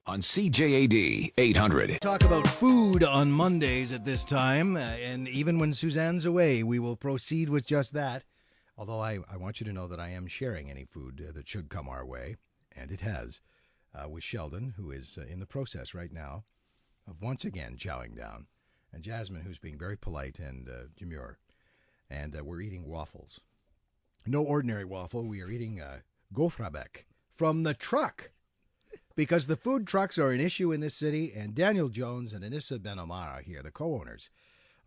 on CJAD 800. Talk about food on Mondays at this time, and even when Suzanne's away, we will proceed with just that. Although I want you to know that I am sharing any food that should come our way, and it has, with Sheldon, who is in the process right now of once again chowing down, and Jasmine, who's being very polite and demure, and we're eating waffles. No ordinary waffle. We are eating Gaufrabec from the truck. Because the food trucks are an issue in this city, and Daniel Jones and Anissa Benamara are here, the co-owners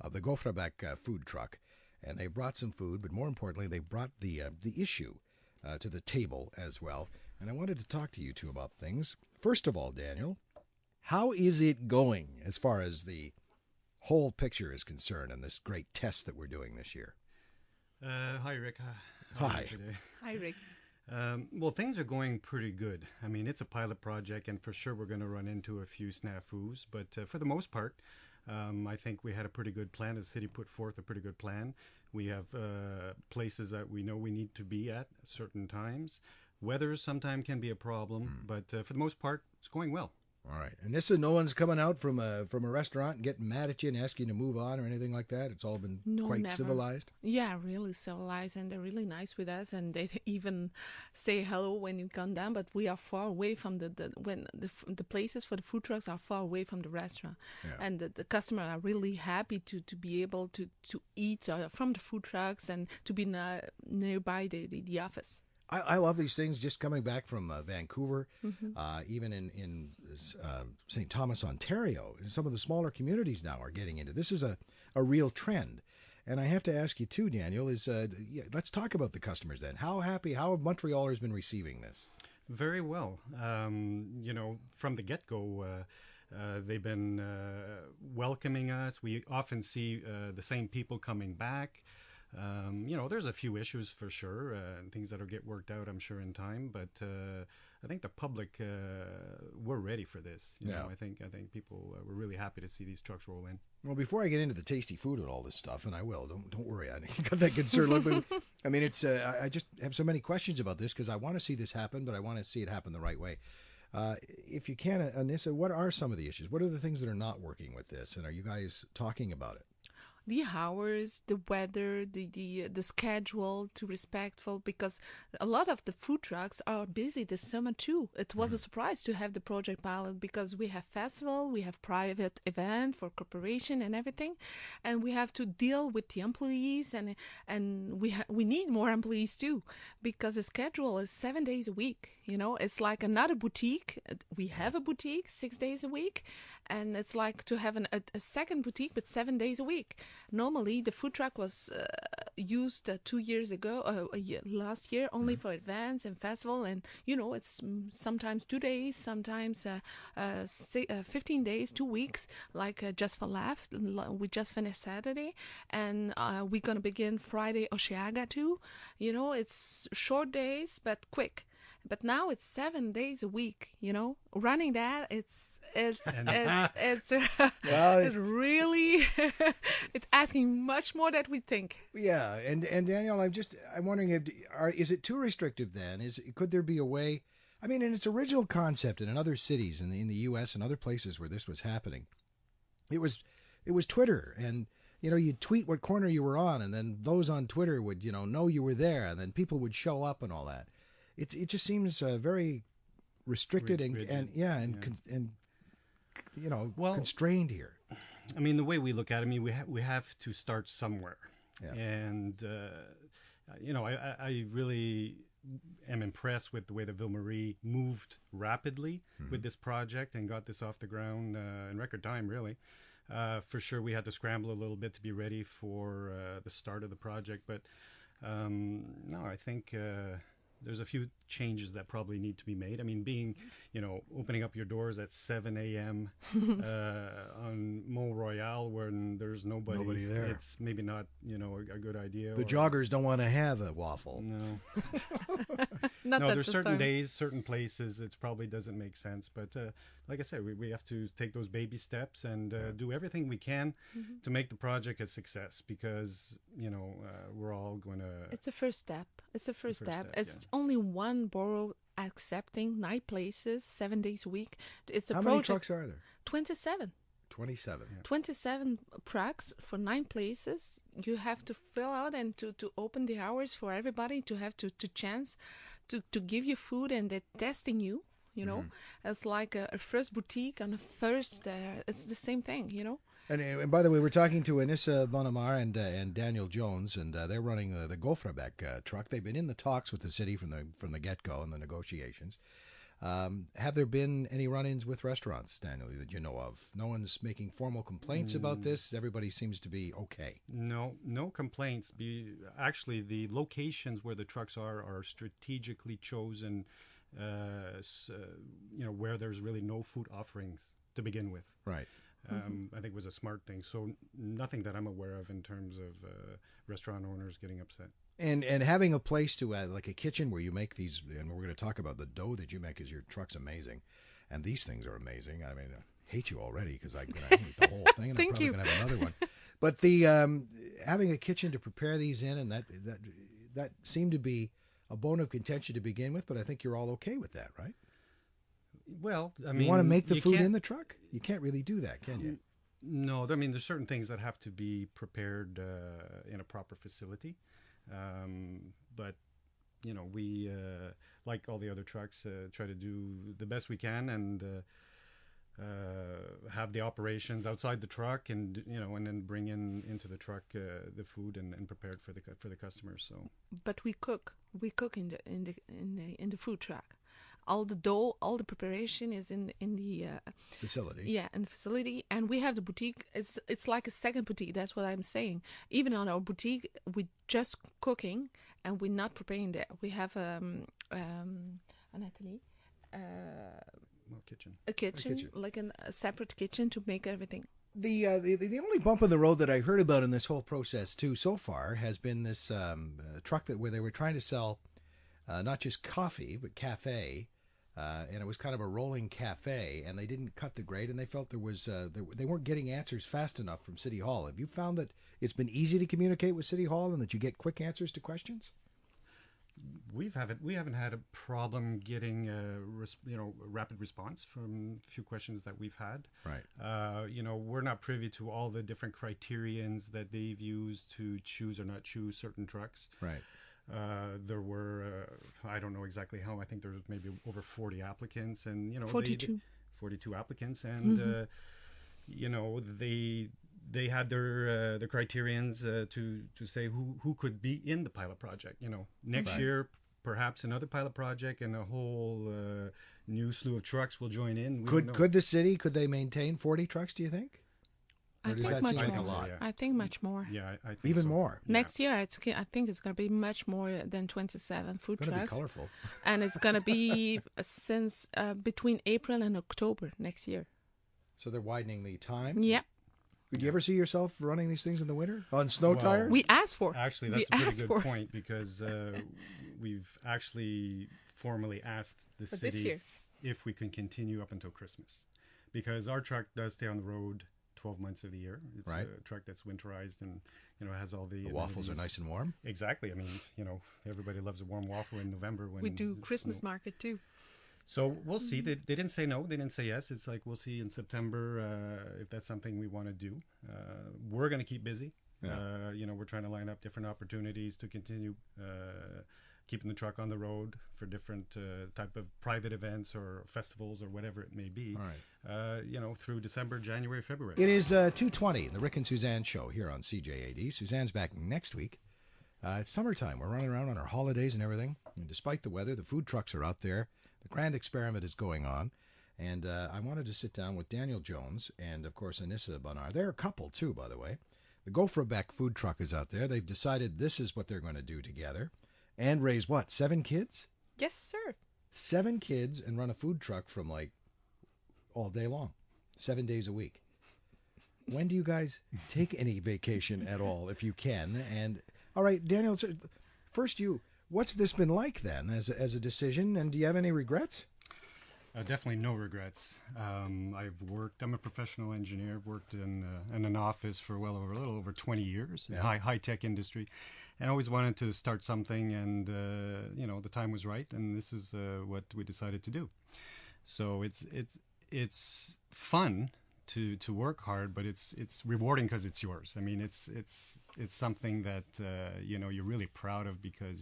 of the Gaufrabec food truck, and they brought some food, but more importantly, they brought the issue to the table as well. And I wanted to talk to you two about things. First of all, Daniel, how is it going as far as the whole picture is concerned and this great test that we're doing this year? Hi, Rick. Hi. Hi, Rick. Well, things are going pretty good. I mean, it's a pilot project, and for sure we're going to run into a few snafus. But for the most part, I think we had a pretty good plan. The city put forth a pretty good plan. We have places that we know we need to be at certain times. Weather sometimes can be a problem, but for the most part, it's going well. All right. And this is no one's coming out from a restaurant and getting mad at you and asking you to move on or anything like that? It's all been quite never. civilized? Yeah, really civilized, and they're really nice with us, and they even say hello when you come down, but we are far away from the places for the food trucks are far away from the restaurant. Yeah. And the customers are really happy to be able to eat from the food trucks and to be nearby the office. I love these things. Just coming back from Vancouver, even in St. Thomas, Ontario, some of the smaller communities now are getting into this. Is a real trend. And I have to ask you too, Daniel, let's talk about the customers then. How have Montrealers been receiving this? Very well. From the get-go, they've been welcoming us. We often see the same people coming back. There's a few issues for sure, and things that'll get worked out, I'm sure, in time. But I think the public, we're ready for this. I think people were really happy to see these trucks roll in. Well, before I get into the tasty food and all this stuff, and I will, don't worry, I got that concern. I mean, it's I just have so many questions about this because I want to see this happen, but I want to see it happen the right way. If you can, Anissa, what are some of the issues? What are the things that are not working with this, and are you guys talking about it? The hours, the weather, the schedule, to respectful, because a lot of the food trucks are busy this summer too. It was a surprise to have the project pilot because we have festival, we have private event for corporation and everything, and we have to deal with the employees, and we need more employees too, because the schedule is 7 days a week. It's like another boutique. We have a boutique 6 days a week, and it's like to have a second boutique but 7 days a week. Normally, the food truck was used 2 years ago, last year, only for events and festival, and it's sometimes 2 days, sometimes 15 days, 2 weeks, like Just for Laugh. We just finished Saturday, and we're gonna begin Friday Osheaga too. It's short days but quick. But now it's 7 days a week, running that, it's really, it's asking much more than we think. Yeah. And Daniel, I'm wondering, is it too restrictive then? Could there be a way? I mean, in its original concept and in other cities in the U.S. and other places where this was happening, it was Twitter, and you'd tweet what corner you were on, and then those on Twitter would know you were there, and then people would show up and all that. It just seems very restricted and constrained here. I mean, the way we look at it, we have to start somewhere, and I really am impressed with the way that Ville Marie moved rapidly with this project and got this off the ground in record time, really. For sure, we had to scramble a little bit to be ready for the start of the project, but I think there's a few changes that probably need to be made. I mean, opening up your doors at 7 a.m. On Mont Royal when there's nobody there, it's maybe not, a good idea. The joggers don't want to have a waffle. No. Not No, at there's this certain time. days, certain places, it probably doesn't make sense. But like I said, we have to take those baby steps and do everything we can to make the project a success because, we're all going to... It's a first step. It's a first step. step, It's only one borough accepting 9 places, 7 days a week. It's a How project. many trucks are there? 27. 27. 27 trucks for 9 places. You have to fill out and to open the hours for everybody to have to chance to give you food, and they're testing you. It's like a first boutique and a first. It's the same thing. And by the way, we're talking to Anissa Bonamar and Daniel Jones, and they're running the Gaufrabec truck. They've been in the talks with the city from the get-go in the negotiations. Have there been any run-ins with restaurants, Daniel, that you know of? No one's making formal complaints about this. Everybody seems to be okay. No complaints. Actually, the locations where the trucks are strategically chosen, where there's really no food offerings to begin with. Right. I think it was a smart thing. So nothing that I'm aware of in terms of restaurant owners getting upset. And having a place to like a kitchen where you make these, and we're going to talk about the dough that you make because your truck's amazing, and these things are amazing. I mean, I hate you already because I can eat the whole thing, and I'm probably going to have another one. But the having a kitchen to prepare these in, and that seemed to be a bone of contention to begin with. But I think you're all okay with that, right? Well, I mean, you want to make the food in the truck? You can't really do that, can you? No, I mean, there's certain things that have to be prepared in a proper facility. But we like all the other trucks try to do the best we can and have the operations outside the truck and and then bring into the truck the food and prepared for the customers. So, but we cook in the food truck. All the dough, all the preparation is in the facility. Yeah, in the facility, and we have the boutique. It's like a second boutique. That's what I'm saying. Even on our boutique, we just cooking and we're not preparing there. We have an atelier, a kitchen, like a separate kitchen to make everything. The only bump in the road that I heard about in this whole process too so far has been this truck where they were trying to sell not just coffee but cafe. And it was kind of a rolling cafe, and they didn't cut the grade, and they felt they weren't getting answers fast enough from City Hall. Have you found that it's been easy to communicate with City Hall and that you get quick answers to questions? We haven't had a problem getting rapid response from a few questions that we've had. Right. We're not privy to all the different criterions that they've used to choose or not choose certain trucks. Right. There were, I don't know exactly how, I think there was maybe over 40 applicants and, 42 applicants. And, they had their criterions to say who could be in the pilot project. Next year, perhaps another pilot project and a whole new slew of trucks will join in. Could the city, could they maintain 40 trucks, do you think? Or does that seem like a lot? I think much more. Yeah, I think even so. more. Next year, I think it's going to be much more than 27 food trucks. It's going to be trucks. colorful. And it's going to be since between April and October next year. So they're widening the time? Yeah. Would you ever see yourself running these things in the winter on snow tires? We asked for. Actually, that's a pretty good point because we've actually formally asked the city if we can continue up until Christmas, because our truck does stay on the road 12 months of the year. It's a truck that's winterized and has all the waffles are nice and warm. Exactly. I mean, everybody loves a warm waffle in November when we do Christmas market too. So we'll see. They didn't say no. They didn't say yes. It's like we'll see in September if that's something we want to do. We're going to keep busy. Yeah. We're trying to line up different opportunities to continue keeping the truck on the road for different type of private events or festivals or whatever it may be. All right. Through December, January, February. It is 2:20, the Rick and Suzanne show here on CJAD. Suzanne's back next week. It's summertime. We're running around on our holidays and everything. And despite the weather, the food trucks are out there. The grand experiment is going on. And I wanted to sit down with Daniel Jones and, of course, Anissa Bonamar. They're a couple, too, by the way. The Gaufrabec food truck is out there. They've decided this is what they're going to do together. And raise, 7 kids? Yes, sir. 7 kids and run a food truck from, all day long. 7 days a week. When do you guys take any vacation at all, if you can? And, all right, Daniel, first you, What's this been like then as a decision, and do you have any regrets? Definitely no regrets. I'm a professional engineer. I've worked in an office for a little over 20 years in high tech industry, and always wanted to start something. And the time was right, and this is what we decided to do. So it's fun to work hard, but it's rewarding because it's yours. I mean, it's something that you're really proud of because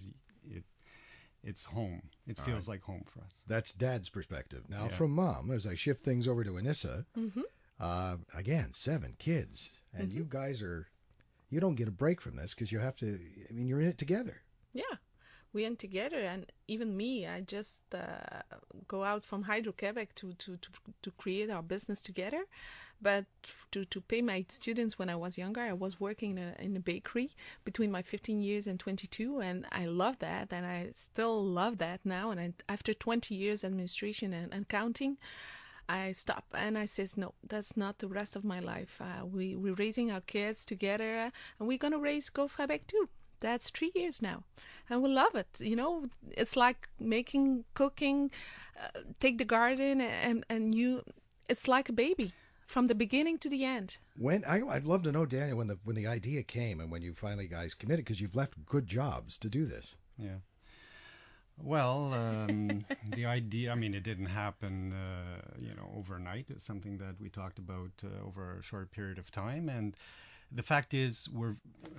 it's home. It feels like home for us. That's Dad's perspective. Now, Yeah. from Mom, as I shift things over to Anissa, again, 7 kids, and you guys you don't get a break from this because you have to. I mean, you're in it together. Yeah, we in together, and even me, I just go out from Hydro-Quebec to create our business together. But to pay my students when I was younger, I was working in a bakery between my 15 years and 22, and I love that, and I still love that now. And after 20 years administration and accounting, I stop and I says, no, that's not the rest of my life. We're raising our kids together, and we're gonna raise Gaufrabec too. That's 3 years now, and we love it. It's like cooking, take the garden, and it's like a baby from the beginning to the end. I'd love to know, Daniel, when the idea came and when you finally guys committed, because you've left good jobs to do this. Yeah. Well, the idea, I mean, it didn't happen, overnight. It's something that we talked about over a short period of time. And the fact is,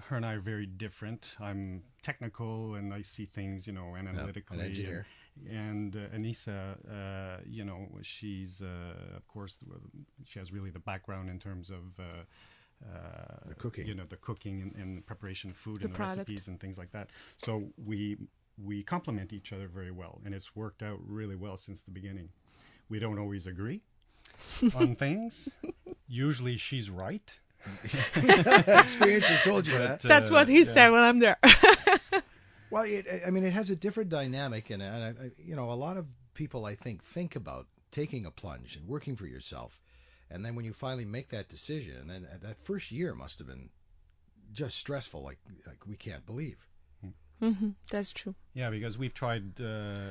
her and I are very different. I'm technical and I see things, analytically. An engineer. And Anissa, she's, of course, she has really the background in terms of The cooking. the cooking and the preparation of food The and the product. recipes and things like that. So we complement each other very well, and it's worked out really well since the beginning. We don't always agree on things. Usually she's right. Experience has told you that. That's what he said when I'm there. Well, it has a different dynamic, and a lot of people, I think about taking a plunge and working for yourself, and then when you finally make that decision, and then that first year must have been just stressful, like we can't believe. That's true. Yeah, because we've tried, the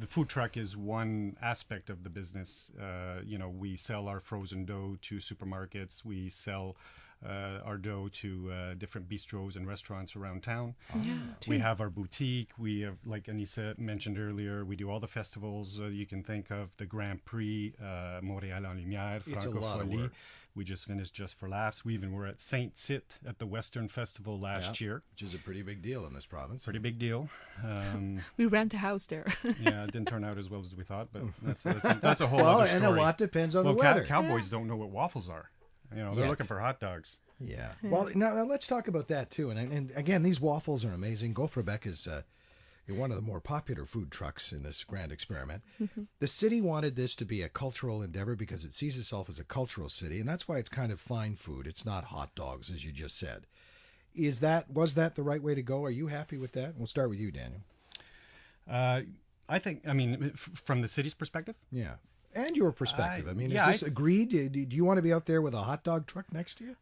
food truck is one aspect of the business. We sell our frozen dough to supermarkets. We sell our dough to different bistros and restaurants around town. Yeah, We too. have our boutique. We have, like Anissa mentioned earlier, we do all the festivals you can think of, the Grand Prix, Montréal en Lumière, It's a lot of Francophonie. work. We just finished Just for Laughs. We even were at Saint Sit at the Western Festival last year. Which is a pretty big deal in this province. Pretty big deal. We rent a house there. Yeah, it didn't turn out as well as we thought, but that's a whole Well, other and story. a lot depends on Well, the weather. cowboys don't know what waffles are. They're Yet. looking for hot dogs. Yeah. Well, now let's talk about that too. And again, these waffles are amazing. Gaufrabec is one of the more popular food trucks in this grand experiment. The city wanted this to be a cultural endeavor because it sees itself as a cultural city, and that's why it's kind of fine food. It's not hot dogs, as you just said. Was that the right way to go? Are you happy with that? We'll start with you, Daniel. I think, from the city's perspective, Yeah. And your perspective. Is yeah, this agreed? Do you want to be out there with a hot dog truck next to you?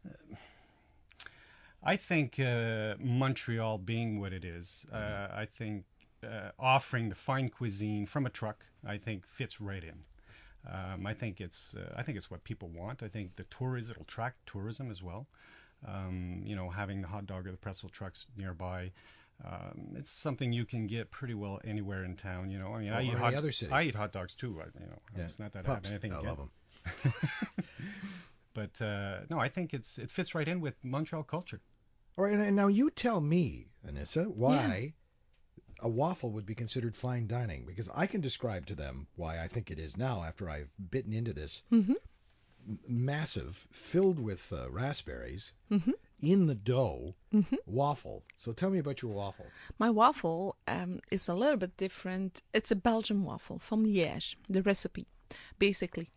I think Montreal being what it is, I think offering the fine cuisine from a truck, I think fits right in. I think it's what people want. I think it'll attract tourism as well. Having the hot dog or the pretzel trucks nearby, it's something you can get pretty well anywhere in town. I eat any other city. I eat hot dogs too. It's not that I have Pups. anything I against love them. But no, I think it fits right in with Montreal culture. All right, and now you tell me, Anissa, why a waffle would be considered fine dining, because I can describe to them why I think it is now after I've bitten into this massive, filled with raspberries, in the dough waffle. So tell me about your waffle. My waffle is a little bit different. It's a Belgian waffle from Liège, the recipe. Basically,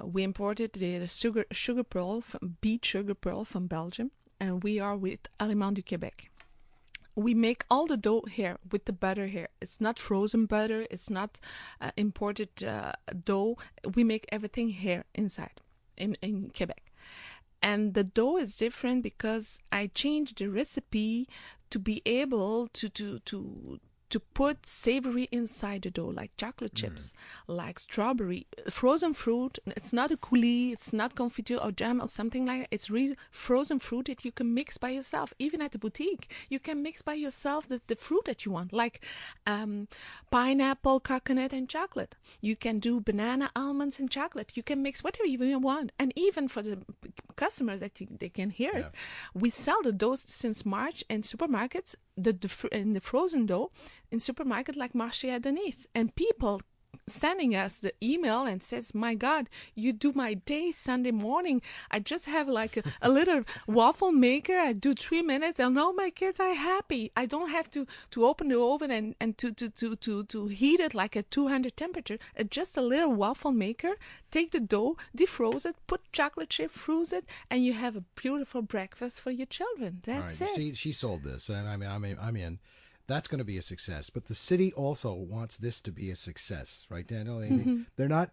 we imported the sugar pearl, beet sugar pearl from Belgium, and we are with Aliments du Québec. We make all the dough here with the butter here. It's not frozen butter. It's not imported dough. We make everything here inside in Quebec. And the dough is different because I changed the recipe to be able to put savory inside the dough, like chocolate chips, like strawberry, frozen fruit. It's not a coulis, it's not confiture or jam or something like that. It's really frozen fruit that you can mix by yourself. Even at the boutique, you can mix by yourself the fruit that you want, like pineapple, coconut, and chocolate. You can do banana, almonds, and chocolate. You can mix whatever you want. And even for the customers that they can hear it, we sell the dough since March in supermarkets, in the frozen dough in supermarket like Marché à Denis, and people sending us the email and says, my God, you do my day Sunday morning. I just have like a little waffle maker. I do 3 minutes and all my kids are happy. I don't have to open the oven and to heat it like at 200 temperature. Just a little waffle maker. Take the dough, defroze it, put chocolate chip, freeze it, and you have a beautiful breakfast for your children. That's it. See, she sold this, and I'm in. That's going to be a success. But the city also wants this to be a success, right, Daniel? They're not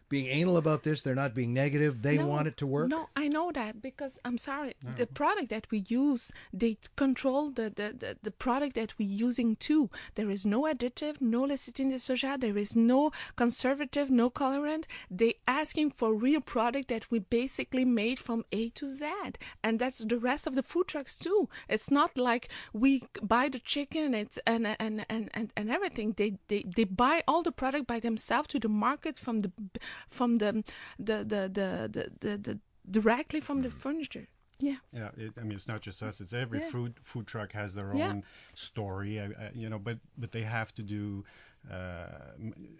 being anal about this. They're not being negative. They want it to work. No, I know that because I'm sorry. The product that we use, they control the product that we're using too. There is no additive, no lecithin de soja. There is no conservative, no colorant. They asking for real product that we basically made from A to Z, and that's the rest of the food trucks too. It's not like we buy the chicken and everything. They buy all the product by themselves to the market from the directly from the furniture. Yeah. Yeah. I mean, it's not just us. It's every food truck has their own story. But they have to do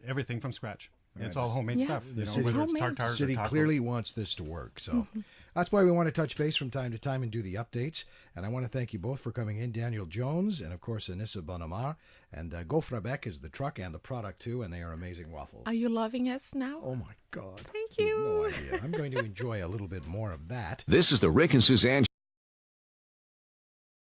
everything from scratch. It's all homemade stuff. The Whether city clearly wants this to work. So that's why we want to touch base from time to time and do the updates. And I want to thank you both for coming in, Daniel Jones and, of course, Anissa Bonamar. And Gaufrabec is the truck and the product, too, and they are amazing waffles. Are you loving us now? Oh, my God. Thank you. No idea. I'm going to enjoy a little bit more of that. This is the Rick and Suzanne